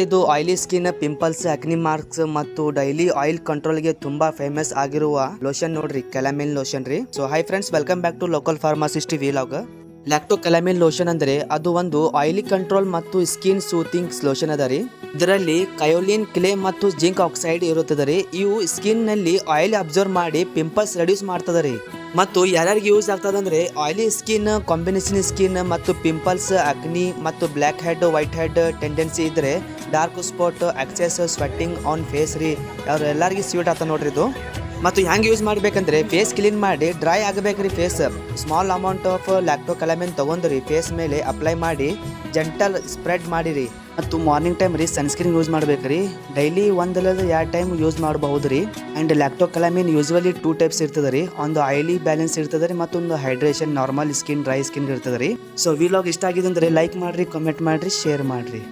ಇದು oily skin, pimples, acne marks ಮತ್ತು daily oil control ಗೆ ತುಂಬಾ ಫೇಮಸ್ ಆಗಿರುವ ಲೋಷನ್ ನೋಡ್ರಿ, ಕೆಲಾಮಿನ್ ಲೋಷನ್ ರೀ. So hi friends, welcome back to local pharmacist vlog. Lacto calamine lotion ಅಂದ್ರೆ ಅದು ಒಂದು ಆಯಿಲಿ ಕಂಟ್ರೋಲ್ ಮತ್ತು ಸ್ಕಿನ್ ಸೂತಿಂಗ್ ಲೋಷನ್ ಅದ ರೀ. ಇದರಲ್ಲಿ ಕಯೋಲಿನ್, ಕ್ಲೇ ಮತ್ತು ಜಿಂಕ್ ಆಕ್ಸೈಡ್ ಇರುತ್ತದೆ ರೀ. ಇವು ಸ್ಕಿನ್ ನಲ್ಲಿ ಆಯಿಲ್ ಅಬ್ಸರ್ವ್ ಮಾಡಿ ಪಿಂಪಲ್ಸ್ ರೆಡ್ಯೂಸ್ ಮಾಡ್ತದ ರೀ. ಮತ್ತು ಯಾರ್ಯಾರಿಗೆ ಯೂಸ್ ಆಗ್ತದ ಅಂದ್ರೆ ಆಯಿಲಿ ಸ್ಕಿನ್, ಕಾಂಬಿನೇಷನ್ ಸ್ಕಿನ್ ಮತ್ತು ಪಿಂಪಲ್ಸ್, ಅಕ್ನಿ ಮತ್ತು black head, white head tendency ಇದ್ರೆ, dark spot, excess sweating on face ರೀ, ಎಲ್ಲರಿಗೂ ಸ್ವೀಟ್ ಆತ ನೋಡ್ರಿ ಇದು. ಮತ್ತು ಹ್ಯಾಂಗೆ ಯೂಸ್ ಮಾಡ್ಬೇಕಂದ್ರೆ ಫೇಸ್ ಕ್ಲೀನ್ ಮಾಡಿ ಡ್ರೈ ಆಗಬೇಕ್ರಿ face. Small amount of lacto calamine ತಗೊಂಡ್ರಿ ಫೇಸ್ ಮೇಲೆ ಅಪ್ಲೈ ಮಾಡಿ ಜೆಂಟಲ್ ಸ್ಪ್ರೆಡ್ ಮಾಡಿರಿ. ಮತ್ತು ಮಾರ್ನಿಂಗ್ ಟೈಮ್ ರೀ ಸನ್ಸ್ಕ್ರೀನ್ ಯೂಸ್ ಮಾಡ್ಬೇಕ್ರಿ. ಡೈಲಿ 1-2 ಟೈಮ್ ಯೂಸ್ ಮಾಡಬಹುದು ರೀ. And lacto calamine usually 2 types ಇರ್ತದೆ ರೀ. ಒಂದು ಆಯಿಲಿ ಬ್ಯಾಲೆನ್ಸ್ ಇರ್ತದೆ ರೀ, ಮತ್ತೊಂದು hydration normal skin, dry skin ಇರ್ತದೆ ರೀ. ಸೊ ವ್ಲಾಗ್ ಇಷ್ಟ ಆಗಿದೆ ಅಂದ್ರೆ ಲೈಕ್ ಮಾಡ್ರಿ, ಕಮೆಂಟ್ ಮಾಡ್ರಿ, ಶೇರ್ ಮಾಡ್ರಿ.